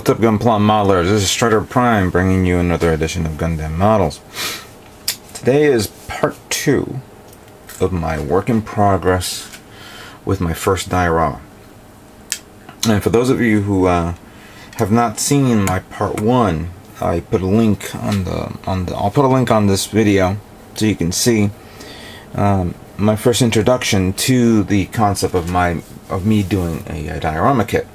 What's up, Gunpla Modelers? This is Strider Prime bringing you another edition of Gundam Models. Today is part 2 of my work in progress with my first diorama. And for those of you who have not seen my part 1, I put a link on I'll put a link on this video so you can see my first introduction to the concept of me doing a diorama kit.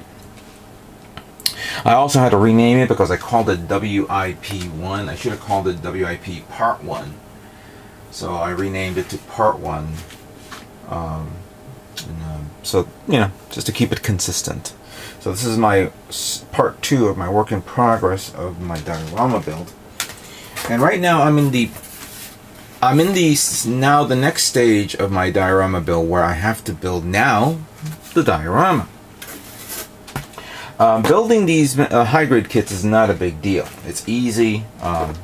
I also had to rename it because I called it WIP 1. I should have called it WIP Part 1. So I renamed it to Part 1. So, you know, just to keep it consistent. So this is my Part 2 of my work in progress of my diorama build. And right now I'm in the next stage of my diorama build where I have to build now the diorama. Building these high-grade kits is not a big deal. It's easy. Well,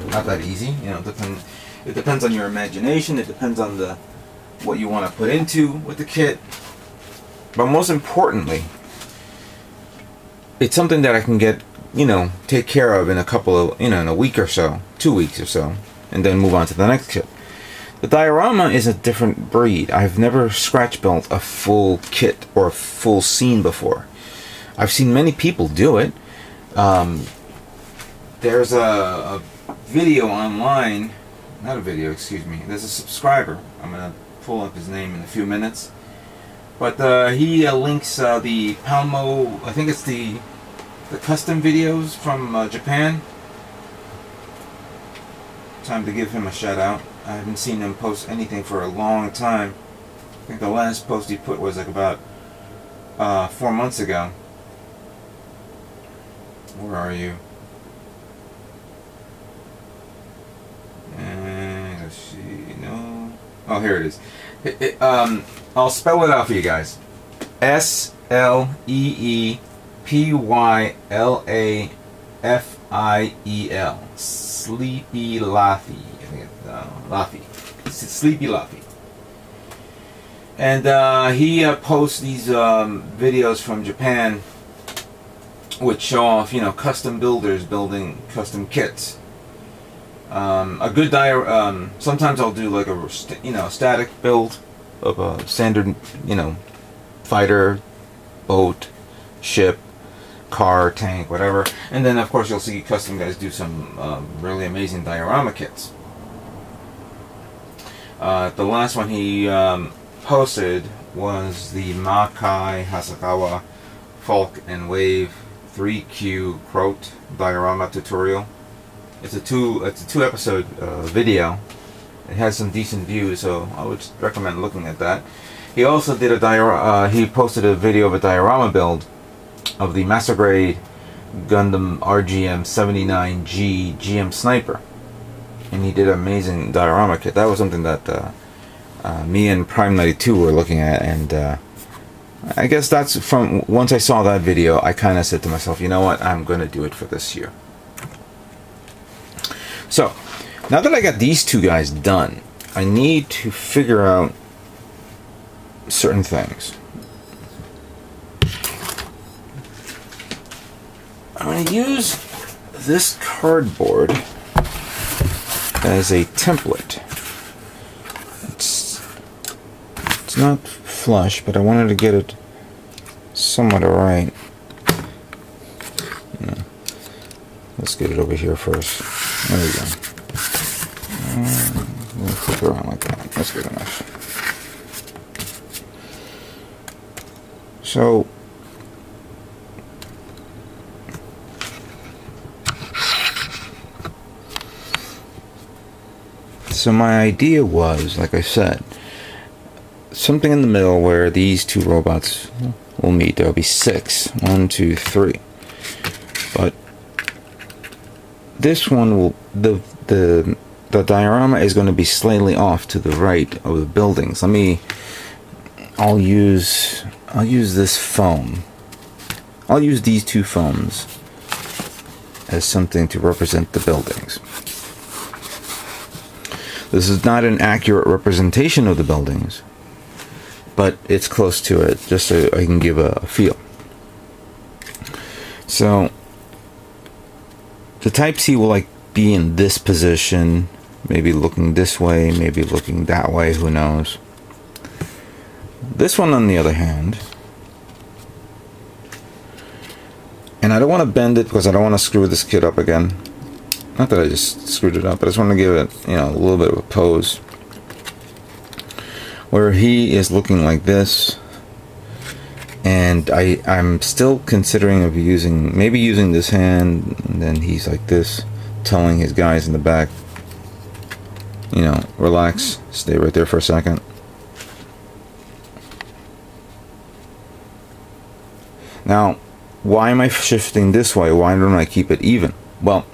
not that easy. You know, it depends on your imagination. It depends on what you want to put into with the kit. But most importantly, it's something that I can get, take care of in a couple of, in a week or so, 2 weeks or so, and then move on to the next kit. The diorama is a different breed. I've never scratch built a full kit or a full scene before. I've seen many people do it. There's a video online, not a video, excuse me. There's a subscriber. I'm going to pull up his name in a few minutes. But he links the Palmo, I think it's the custom videos from Japan. Time to give him a shout out. I haven't seen him post anything for a long time. I think the last post he put was like about 4 months ago. Where are you? And let's see, no. Oh, here it is. I'll spell it out for you guys. SLEEPYLAFIEL. Sleepy Laffy. I think it's Laffy. Sleepy Laffy. And he posts these videos from Japan, which show off, custom builders building custom kits. A good sometimes I'll do like a static build of a standard, fighter, boat, ship, car, tank, whatever. And then of course you'll see custom guys do some really amazing diorama kits. The last one he posted was the Makai Hasakawa Falk and Wave 3Q Croat diorama tutorial. It's a two episode video. It has some decent views, so I would recommend looking at that. He also did he posted a video of a diorama build of the Master Grade Gundam RGM 79G GM Sniper, and he did an amazing diorama kit. That was something that me and Prime 92 were looking at, and I guess that's from once I saw that video, I kind of said to myself, you know what, I'm going to do it for this year. So, now that I got these two guys done, I need to figure out certain things. I'm going to use this cardboard as a template. It's not flush, but I wanted to get it somewhat right. Let's get it over here first. There we go. We'll flip it around like that. That's good enough. So my idea was, like I said, something in the middle where these two robots will meet. There'll be 6. 1, 2, 3. But this one will the diorama is going to be slightly off to the right of the buildings. I'll use this foam. I'll use these two foams as something to represent the buildings. This is not an accurate representation of the buildings, but it's close to it, just so I can give a feel. So the Type C will like be in this position, maybe looking this way, maybe looking that way, who knows. This one on the other hand, and I don't want to bend it because I don't want to screw this kit up again. Not that I just screwed it up, but I just want to give it, you know, a little bit of a pose where he is looking like this. And I'm still considering of maybe using this hand, and then he's like this, telling his guys in the back, you know, relax, stay right there for a second. Now, why am I shifting this way? Why don't I keep it even? Well,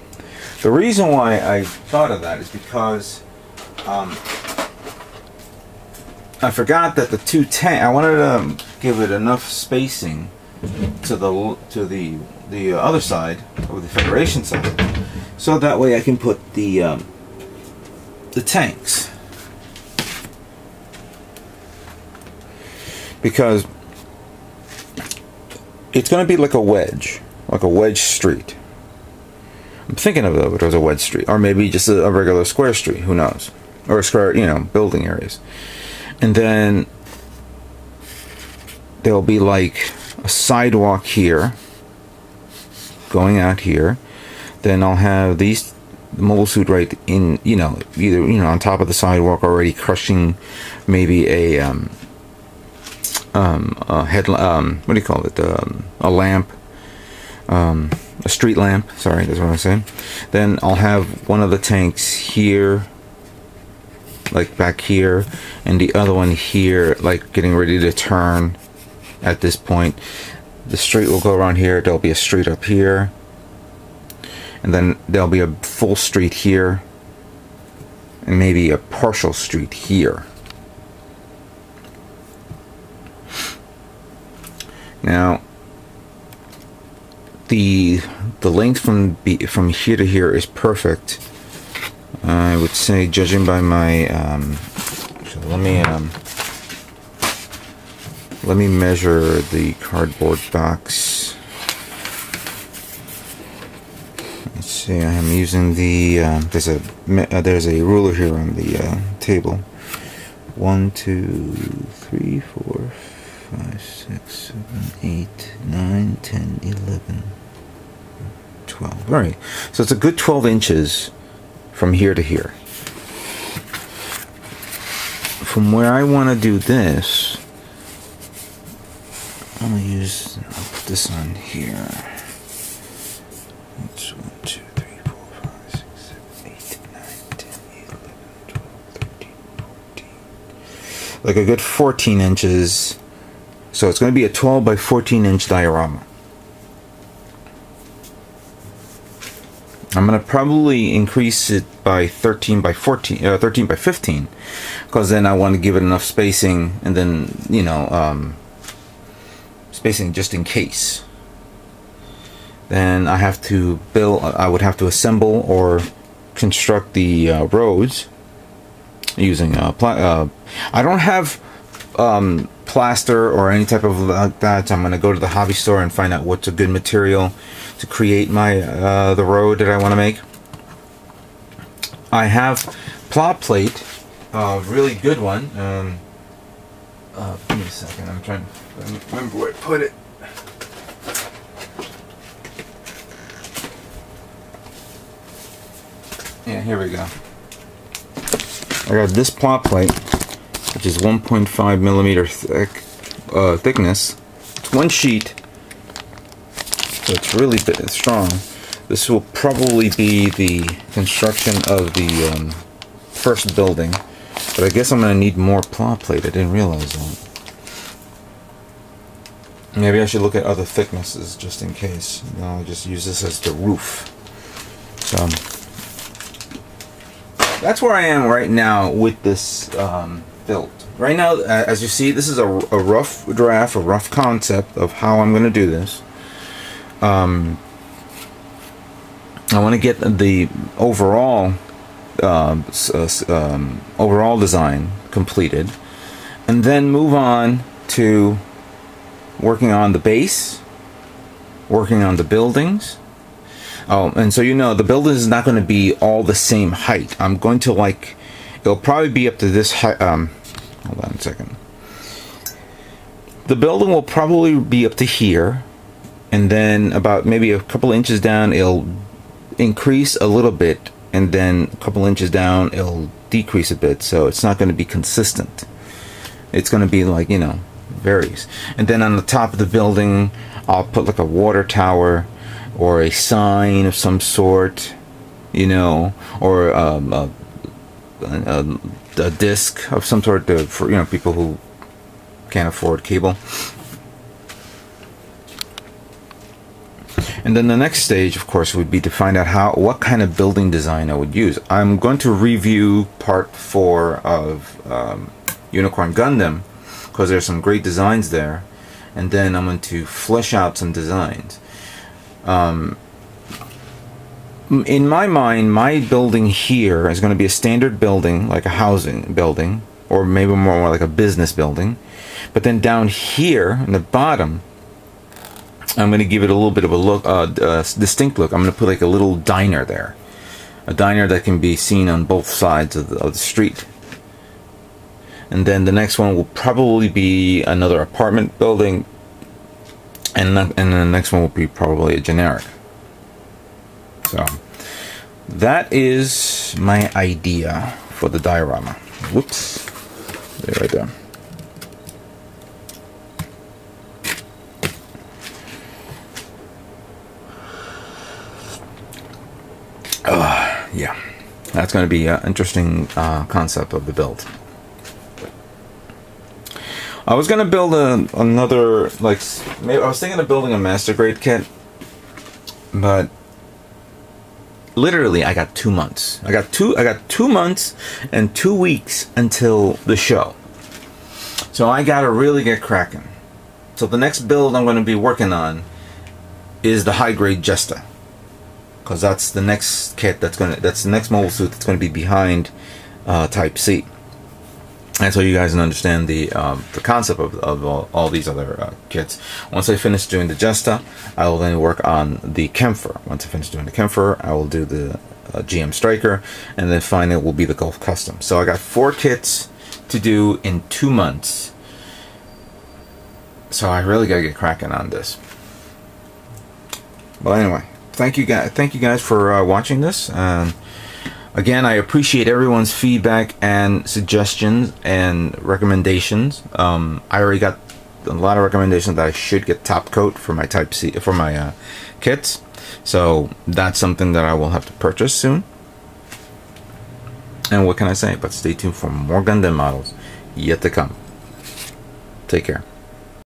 the reason why I thought of that is because I forgot that the two tank. I wanted to give it enough spacing to the other side, or the Federation side, so that way I can put the tanks, because it's going to be like a wedge street. I'm thinking of it as a wedge street, or maybe just a regular square street. Who knows? Or a square, you know, building areas. And then there'll be like a sidewalk here, going out here. Then I'll have the mobile suit right in, you know, either, you know, on top of the sidewalk already, crushing maybe a head, what do you call it? A lamp, a street lamp. Sorry, that's what I'm saying. Then I'll have one of the tanks here, like back here, and the other one here, like getting ready to turn at this point. The street will go around here. There'll be a street up here, and then there'll be a full street here, and maybe a partial street here. Now, the length from here to here is perfect. I would say, judging by my so let me measure the cardboard box. Let's see. I am using the there's a ruler here on the table. 1, 2, 3, 4, 5, 6, 7, 8, 9, 10, 11, 12. All right. So it's a good 12 inches from here to here. From where I want to do this, I'll put this on here. It's 1, 2, 3, 4, 5, 6, 7, 8, 9, 10, 11, 12, 13, 14. Like a good 14 inches. So it's going to be a 12 by 14 inch diorama. I'm going to probably increase it by 13 by 15, because then I want to give it enough spacing, and then, you know, spacing just in case. Then I have to I would have to assemble or construct the roads using I don't have plaster or any type of like that. I'm going to go to the hobby store and find out what's a good material to create my the road that I want to make. I have plot plate, really good one. Give me a second. I'm trying to remember where I put it. Yeah, here we go. I got this plot plate, which is 1.5 millimeter thickness. It's one sheet, so it's really strong. This will probably be the construction of the first building, but I guess I'm going to need more plot plate. I didn't realize that. Maybe I should look at other thicknesses just in case. No, I'll just use this as the roof. So that's where I am right now with this build. Right now, as you see, this is a rough draft, a rough concept of how I'm going to do this. I want to get the overall overall design completed, and then move on to working on the base, working on the buildings. Oh, and so you know, the building is not going to be all the same height. I'm going to like, it'll probably be up to this height. Hold on a second. The building will probably be up to here, and then about maybe a couple inches down, it'll increase a little bit, and then a couple inches down, it'll decrease a bit. So it's not going to be consistent. It's going to be like, you know, varies. And then on the top of the building, I'll put like a water tower or a sign of some sort, you know, or a disc of some sort for, you know, people who can't afford cable. And then the next stage, of course, would be to find out what kind of building design I would use. I'm going to review part 4 of Unicorn Gundam, because there's some great designs there, and then I'm going to flesh out some designs. In my mind, my building here is going to be a standard building, like a housing building, or maybe more like a business building. But then down here in the bottom, I'm going to give it a little bit of a look, distinct look. I'm going to put like a little diner there, a diner that can be seen on both sides of the street. And then the next one will probably be another apartment building, and then the next one will be probably a generic. So that is my idea for the diorama. Whoops, there, right there. Yeah, that's going to be an interesting concept of the build. I was going to build another, like, maybe I was thinking of building a master grade kit, but literally I got 2 months. I got 2 months and 2 weeks until the show. So I got to really get cracking. So the next build I'm going to be working on is the high grade Jesta, because that's the next kit that's the next mobile suit that's going to be behind Type C. And so you guys can understand the concept of all these other kits. Once I finish doing the Jesta, I will then work on the Kempfer. Once I finish doing the Kempfer, I will do the GM Striker, and then finally it will be the Gulf Custom. So I got 4 kits to do in 2 months. So I really gotta get cracking on this. But anyway, thank you guys for watching this. Again, I appreciate everyone's feedback and suggestions and recommendations. I already got a lot of recommendations that I should get top coat for my Type C, for my kits. So that's something that I will have to purchase soon. And what can I say? But stay tuned for more Gundam models yet to come. Take care.